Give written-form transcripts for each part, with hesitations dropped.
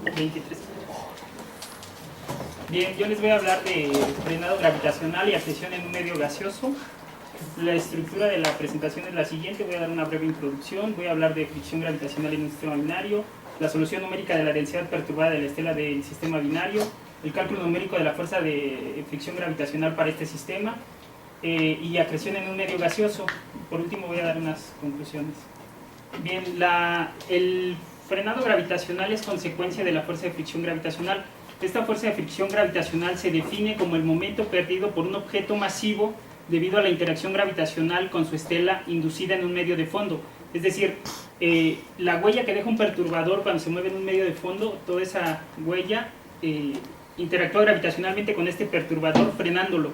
23. Bien, yo les voy a hablar de frenado gravitacional y acreción en un medio gaseoso. La estructura de la presentación es la siguiente. Voy a dar una breve introducción, voy a hablar de fricción gravitacional en un sistema binario, la solución numérica de la densidad perturbada de la estela del sistema binario, el cálculo numérico de la fuerza de fricción gravitacional para este sistema y acreción en un medio gaseoso. Por último voy a dar unas conclusiones. Bien, el frenado gravitacional es consecuencia de la fuerza de fricción gravitacional. Esta fuerza de fricción gravitacional se define como el momento perdido por un objeto masivo debido a la interacción gravitacional con su estela inducida en un medio de fondo. Es decir, la huella que deja un perturbador cuando se mueve en un medio de fondo, toda esa huella interactúa gravitacionalmente con este perturbador frenándolo.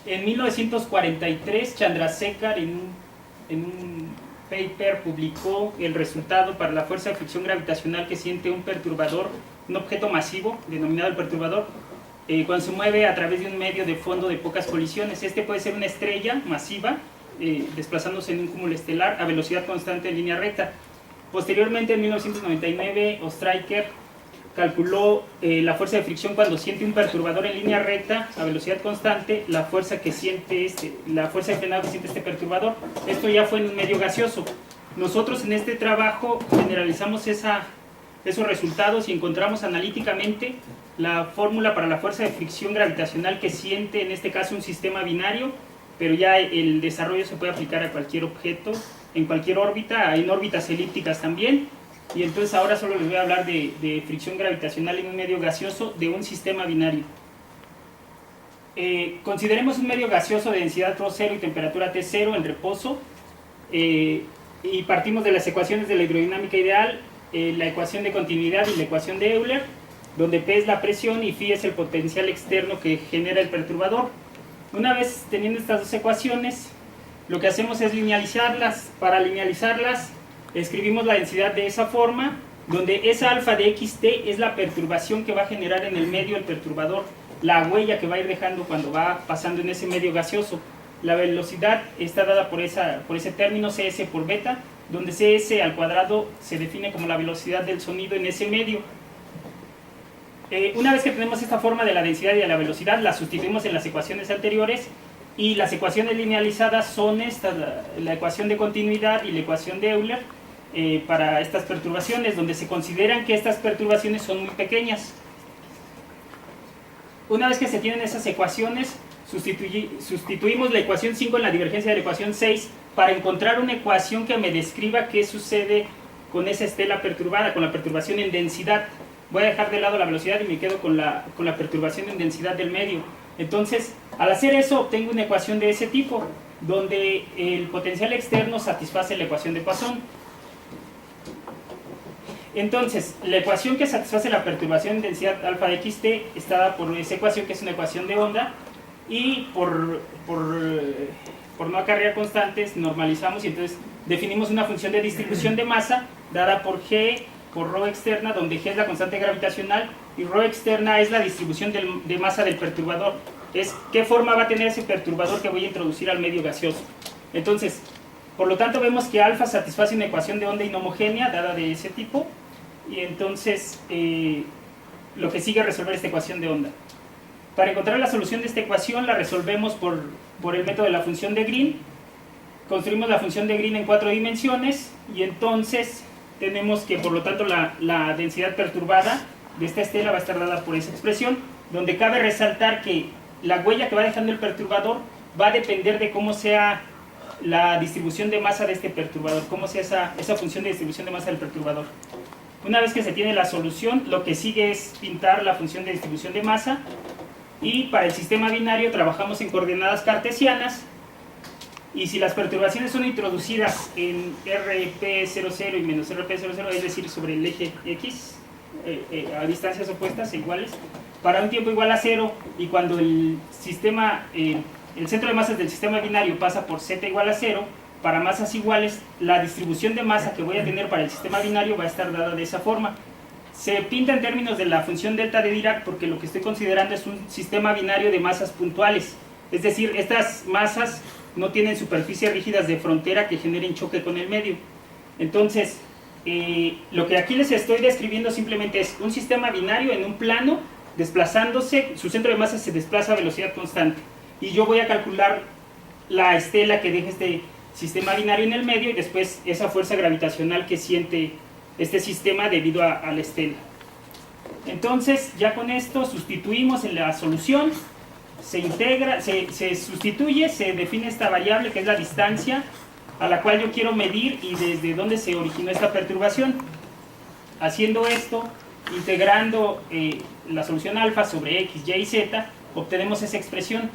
En 1943, Chandrasekhar en un paper publicó el resultado para la fuerza de fricción gravitacional que siente un perturbador, un objeto masivo denominado el perturbador, cuando se mueve a través de un medio de fondo de pocas colisiones. Este puede ser una estrella masiva desplazándose en un cúmulo estelar a velocidad constante en línea recta. Posteriormente, en 1999, Ostraker calculó la fuerza de fricción cuando siente un perturbador en línea recta a velocidad constante, la fuerza que siente la fuerza de frenado que siente este perturbador. Esto ya fue en un medio gaseoso. Nosotros en este trabajo generalizamos esos resultados y encontramos analíticamente la fórmula para la fuerza de fricción gravitacional que siente en este caso un sistema binario, pero ya el desarrollo se puede aplicar a cualquier objeto, en cualquier órbita, en órbitas elípticas también. Y entonces ahora solo les voy a hablar de fricción gravitacional en un medio gaseoso de un sistema binario. Consideremos un medio gaseoso de densidad ρ0 y temperatura T0 en reposo, y partimos de las ecuaciones de la hidrodinámica ideal, la ecuación de continuidad y la ecuación de Euler, donde P es la presión y Phi es el potencial externo que genera el perturbador. Una vez teniendo estas dos ecuaciones, lo que hacemos es linealizarlas. Para linealizarlas, escribimos la densidad de esa forma, donde esa alfa de xt es la perturbación que va a generar en el medio el perturbador, la huella que va a ir dejando cuando va pasando en ese medio gaseoso. La velocidad está dada por ese término cs por beta, donde cs al cuadrado se define como la velocidad del sonido en ese medio. Una vez que tenemos esta forma de la densidad y de la velocidad, la sustituimos en las ecuaciones anteriores, y las ecuaciones linealizadas son estas, la ecuación de continuidad y la ecuación de Euler, para estas perturbaciones, donde se consideran que estas perturbaciones son muy pequeñas. Una vez que se tienen esas ecuaciones, sustituimos la ecuación 5 en la divergencia de la ecuación 6 para encontrar una ecuación que me describa qué sucede con esa estela perturbada, con la perturbación en densidad. Voy a dejar de lado la velocidad y me quedo con la perturbación en densidad del medio. Entonces, al hacer eso, obtengo una ecuación de ese tipo, donde el potencial externo satisface la ecuación de Poisson. Entonces, la ecuación que satisface la perturbación en densidad alfa de xt está dada por esa ecuación, que es una ecuación de onda, y por no acarrear constantes, normalizamos y entonces definimos una función de distribución de masa dada por g por ρ externa, donde g es la constante gravitacional y ρ externa es la distribución de masa del perturbador. Es qué forma va a tener ese perturbador que voy a introducir al medio gaseoso. Entonces, por lo tanto, vemos que alfa satisface una ecuación de onda inhomogénea dada de ese tipo, y entonces lo que sigue es resolver esta ecuación de onda. Para encontrar la solución de esta ecuación la resolvemos por el método de la función de Green. Construimos la función de Green en 4 dimensiones y entonces tenemos que, por lo tanto, la densidad perturbada de esta estela va a estar dada por esa expresión, donde cabe resaltar que la huella que va dejando el perturbador va a depender de cómo sea la distribución de masa de este perturbador, cómo sea esa función de distribución de masa del perturbador. Una vez que se tiene la solución, lo que sigue es pintar la función de distribución de masa, y para el sistema binario trabajamos en coordenadas cartesianas, y si las perturbaciones son introducidas en RP00 y menos RP00, es decir, sobre el eje X, a distancias opuestas e iguales, para un tiempo igual a 0, y cuando el centro de masas del sistema binario pasa por z igual a 0, para masas iguales, la distribución de masa que voy a tener para el sistema binario va a estar dada de esa forma. Se pinta en términos de la función delta de Dirac porque lo que estoy considerando es un sistema binario de masas puntuales. Es decir, estas masas no tienen superficies rígidas de frontera que generen choque con el medio. Entonces, lo que aquí les estoy describiendo simplemente es un sistema binario en un plano desplazándose, su centro de masa se desplaza a velocidad constante y yo voy a calcular la estela que deja este sistema binario en el medio y después esa fuerza gravitacional que siente este sistema debido a la estela. Entonces ya con esto sustituimos en la solución, se integra, se sustituye, se define esta variable que es la distancia a la cual yo quiero medir y desde dónde se originó esta perturbación. Haciendo esto, integrando la solución alfa sobre x, y y z, obtenemos esa expresión.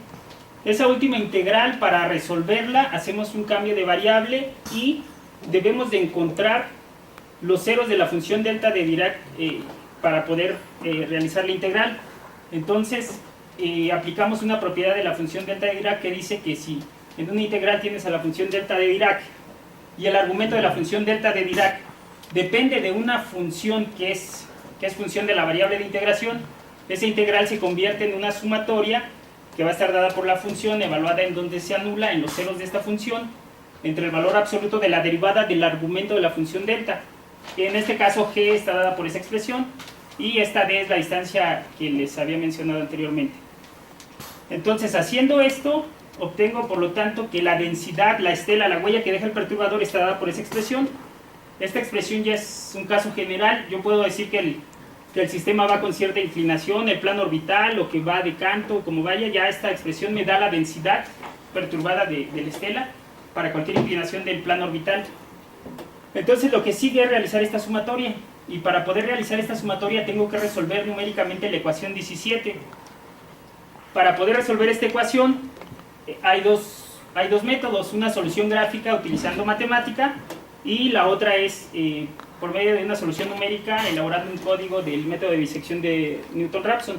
Esa última integral, para resolverla, hacemos un cambio de variable y debemos de encontrar los ceros de la función delta de Dirac para poder realizar la integral. Entonces, aplicamos una propiedad de la función delta de Dirac que dice que si en una integral tienes a la función delta de Dirac y el argumento de la función delta de Dirac depende de una función que es función de la variable de integración, esa integral se convierte en una sumatoria que va a estar dada por la función, evaluada en donde se anula en los ceros de esta función, entre el valor absoluto de la derivada del argumento de la función delta. En este caso g está dada por esa expresión y esta d es la distancia que les había mencionado anteriormente. Entonces, haciendo esto, obtengo por lo tanto que la densidad, la estela, la huella que deja el perturbador está dada por esa expresión. Esta expresión ya es un caso general. Yo puedo decir que el sistema va con cierta inclinación, el plano orbital, o que va de canto, como vaya, ya esta expresión me da la densidad perturbada de la estela para cualquier inclinación del plano orbital. Entonces lo que sigue es realizar esta sumatoria, y para poder realizar esta sumatoria tengo que resolver numéricamente la ecuación 17. Para poder resolver esta ecuación hay dos métodos, una solución gráfica utilizando matemática y la otra es por medio de una solución numérica elaborando un código del método de bisección de Newton-Raphson.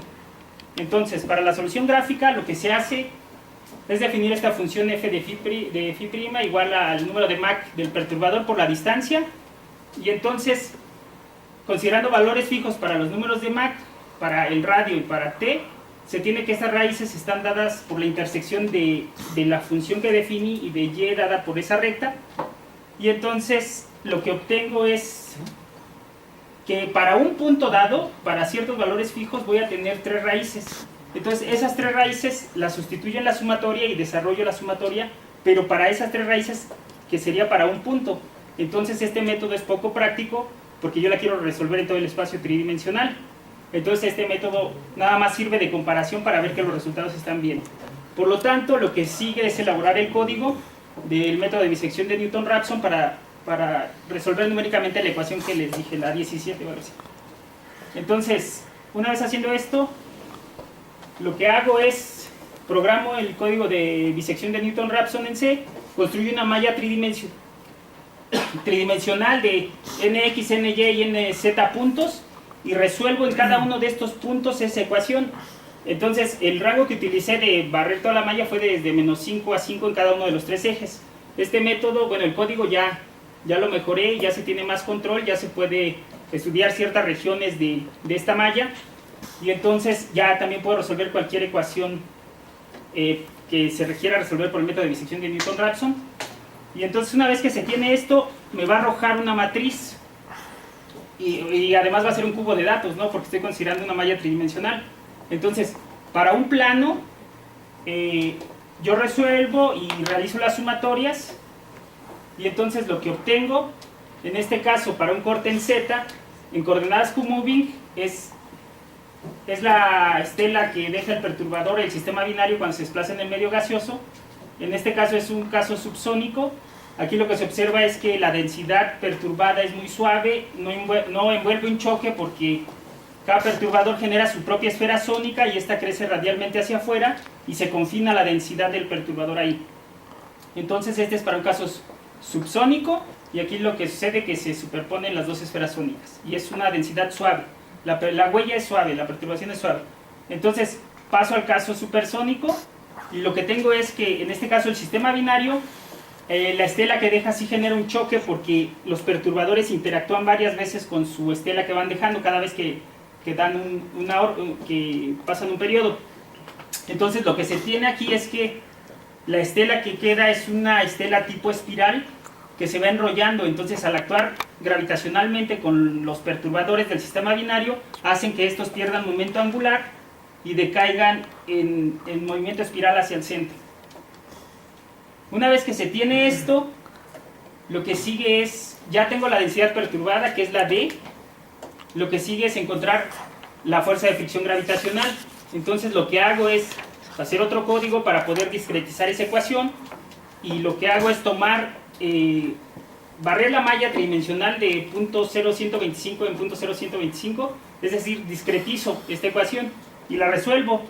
Entonces, para la solución gráfica lo que se hace es definir esta función f de phi' igual al número de Mach del perturbador por la distancia, y entonces, considerando valores fijos para los números de Mach, para el radio y para t, se tiene que estas raíces están dadas por la intersección de la función que definí y de y dada por esa recta, y entonces lo que obtengo es que para un punto dado, para ciertos valores fijos, voy a tener tres raíces. Entonces esas tres raíces las sustituyo en la sumatoria y desarrollo la sumatoria, pero para esas tres raíces que sería para un punto. Entonces este método es poco práctico porque yo la quiero resolver en todo el espacio tridimensional. Entonces este método nada más sirve de comparación para ver que los resultados están bien. Por lo tanto, lo que sigue es elaborar el código del método de bisección de Newton-Raphson para resolver numéricamente la ecuación que les dije, la 17 o algo así. Entonces, una vez haciendo esto, lo que hago es programo el código de bisección de Newton-Raphson en C, construyo una malla tridimensional de nx, ny y nz puntos y resuelvo en cada uno de estos puntos esa ecuación. Entonces el rango que utilicé de barrer toda la malla fue desde -5 a 5 en cada uno de los tres ejes. Este método, bueno, el código ya lo mejoré, ya se tiene más control, ya se puede estudiar ciertas regiones de esta malla, y entonces ya también puedo resolver cualquier ecuación que se requiera resolver por el método de bisección de Newton-Raphson. Y entonces una vez que se tiene esto, me va a arrojar una matriz y además va a ser un cubo de datos, ¿no? Porque estoy considerando una malla tridimensional. Entonces, para un plano, yo resuelvo y realizo las sumatorias, y entonces lo que obtengo, en este caso para un corte en Z, en coordenadas Q-moving, es la estela que deja el perturbador, el sistema binario, cuando se desplaza en el medio gaseoso. En este caso es un caso subsónico. Aquí lo que se observa es que la densidad perturbada es muy suave, no envuelve un choque porque cada perturbador genera su propia esfera sónica y esta crece radialmente hacia afuera y se confina la densidad del perturbador ahí. Entonces este es para un caso subsónico, y aquí lo que sucede es que se superponen las dos esferas sónicas y es una densidad suave. La huella es suave, la perturbación es suave. Entonces paso al caso supersónico, y lo que tengo es que en este caso el sistema binario, la estela que deja sí genera un choque porque los perturbadores interactúan varias veces con su estela que van dejando cada vez que pasan un periodo. Entonces lo que se tiene aquí es que la estela que queda es una estela tipo espiral que se va enrollando. Entonces al actuar gravitacionalmente con los perturbadores del sistema binario, hacen que estos pierdan momento angular y decaigan en movimiento espiral hacia el centro. Una vez que se tiene esto, lo que sigue es, ya tengo la densidad perturbada, que es la D, lo que sigue es encontrar la fuerza de fricción gravitacional. Entonces lo que hago es hacer otro código para poder discretizar esa ecuación, y lo que hago es tomar, barrer la malla tridimensional de punto 0,125 en punto 0,125, es decir, discretizo esta ecuación y la resuelvo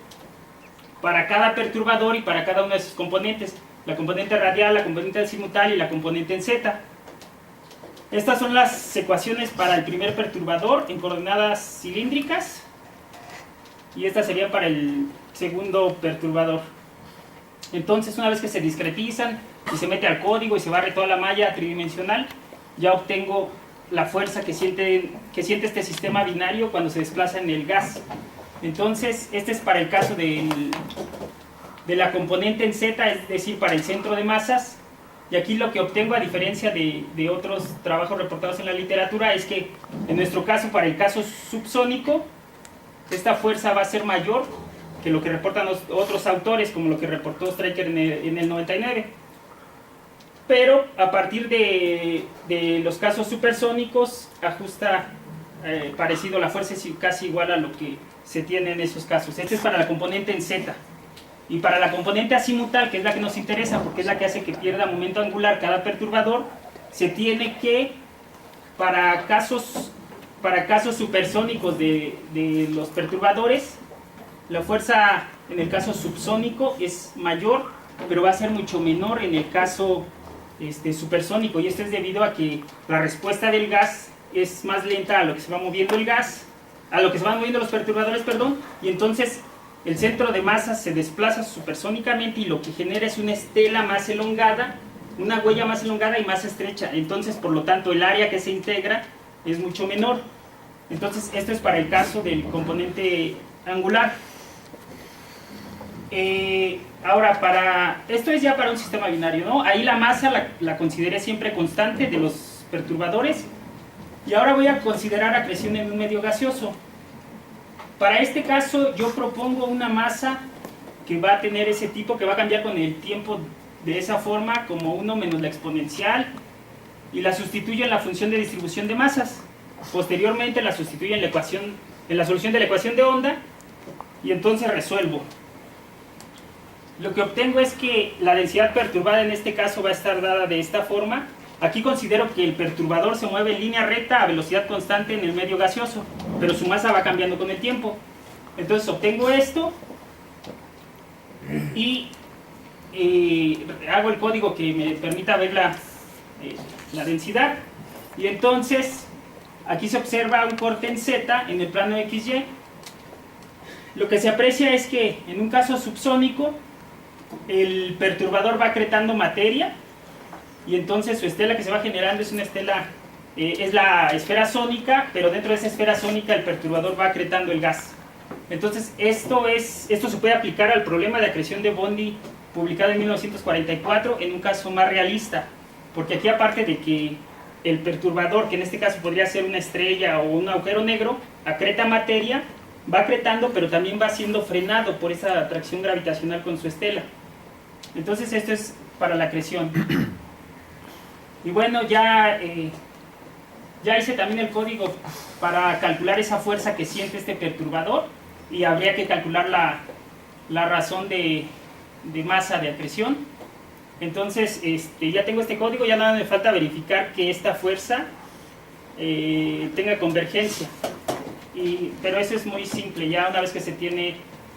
para cada perturbador y para cada una de sus componentes, la componente radial, la componente azimutal y la componente en z. Estas son las ecuaciones para el primer perturbador en coordenadas cilíndricas, y esta sería para el segundo perturbador. Entonces, una vez que se discretizan y se mete al código y se barre toda la malla tridimensional, ya obtengo la fuerza que siente este sistema binario cuando se desplaza en el gas. Entonces, este es para el caso de la componente en z, es decir, para el centro de masas. Y aquí lo que obtengo, a diferencia de otros trabajos reportados en la literatura, es que en nuestro caso, para el caso subsónico, esta fuerza va a ser mayor que lo que reportan otros autores, como lo que reportó Stryker en el 99. Pero a partir de los casos supersónicos, ajusta parecido, la fuerza es casi igual a lo que se tiene en esos casos. Este es para la componente en z. Y para la componente azimutal, que es la que nos interesa, porque es la que hace que pierda momento angular cada perturbador, se tiene que, para casos supersónicos de los perturbadores, la fuerza en el caso subsónico es mayor, pero va a ser mucho menor en el caso supersónico, y esto es debido a que la respuesta del gas es más lenta a lo que se va moviendo el gas, a lo que se van moviendo los perturbadores, perdón, y entonces el centro de masa se desplaza supersónicamente y lo que genera es una estela más elongada, una huella más elongada y más estrecha. Entonces, por lo tanto, el área que se integra es mucho menor. Entonces, esto es para el caso del componente angular. Ahora, esto es ya para un sistema binario, ¿no? Ahí la masa la consideré siempre constante de los perturbadores. Y ahora voy a considerar acreción en un medio gaseoso. Para este caso yo propongo una masa que va a tener ese tipo, que va a cambiar con el tiempo de esa forma, como 1 menos la exponencial, y la sustituyo en la función de distribución de masas. Posteriormente la sustituyo en la solución de la ecuación de onda, y entonces resuelvo. Lo que obtengo es que la densidad perturbada en este caso va a estar dada de esta forma. Aquí considero que el perturbador se mueve en línea recta a velocidad constante en el medio gaseoso, pero su masa va cambiando con el tiempo. Entonces obtengo esto y hago el código que me permita ver la densidad. Y entonces aquí se observa un corte en Z en el plano XY. Lo que se aprecia es que en un caso subsónico el perturbador va acretando materia, y entonces su estela que se va generando es una estela, es la esfera sónica, pero dentro de esa esfera sónica el perturbador va acretando el gas. Entonces esto se puede aplicar al problema de acreción de Bondi publicado en 1944 en un caso más realista, porque aquí, aparte de que el perturbador, que en este caso podría ser una estrella o un agujero negro, acreta materia, va acretando, pero también va siendo frenado por esa atracción gravitacional con su estela. Entonces esto es para la acreción. Y bueno, ya hice también el código para calcular esa fuerza que siente este perturbador, y habría que calcular la razón de masa de acreción. Entonces ya tengo este código, ya nada me falta verificar que esta fuerza tenga convergencia, pero eso es muy simple ya una vez que se tiene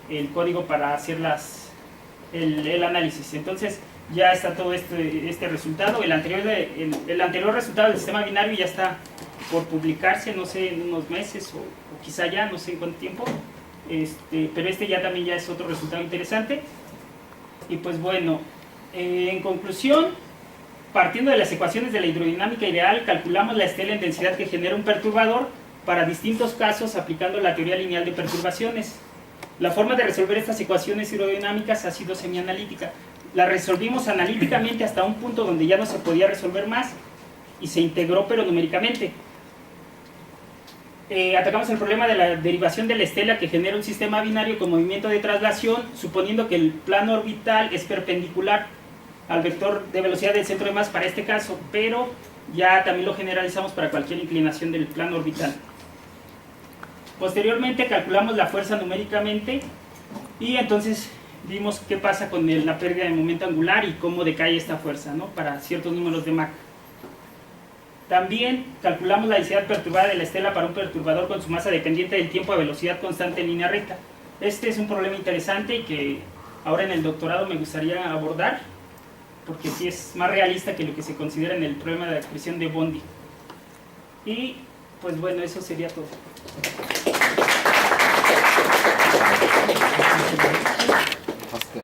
el código para hacer el análisis. Entonces ya está todo este resultado. El anterior resultado del sistema binario ya está por publicarse, no sé, en unos meses o quizá ya, no sé en cuánto tiempo, pero ya también ya es otro resultado interesante. Y pues bueno, en conclusión, partiendo de las ecuaciones de la hidrodinámica ideal, calculamos la estela en densidad que genera un perturbador para distintos casos aplicando la teoría lineal de perturbaciones. La forma de resolver estas ecuaciones hidrodinámicas ha sido semianalítica. La resolvimos analíticamente hasta un punto donde ya no se podía resolver más, y se integró pero numéricamente. Atacamos el problema de la derivación de la estela que genera un sistema binario con movimiento de traslación, suponiendo que el plano orbital es perpendicular al vector de velocidad del centro de masa para este caso, pero ya también lo generalizamos para cualquier inclinación del plano orbital. Posteriormente calculamos la fuerza numéricamente y entonces vimos qué pasa con la pérdida de momento angular y cómo decae esta fuerza, ¿no?, para ciertos números de Mach. También calculamos la densidad perturbada de la estela para un perturbador con su masa dependiente del tiempo a velocidad constante en línea recta. Este es un problema interesante y que ahora en el doctorado me gustaría abordar, porque sí es más realista que lo que se considera en el problema de la expresión de Bondi. Y pues bueno, eso sería todo.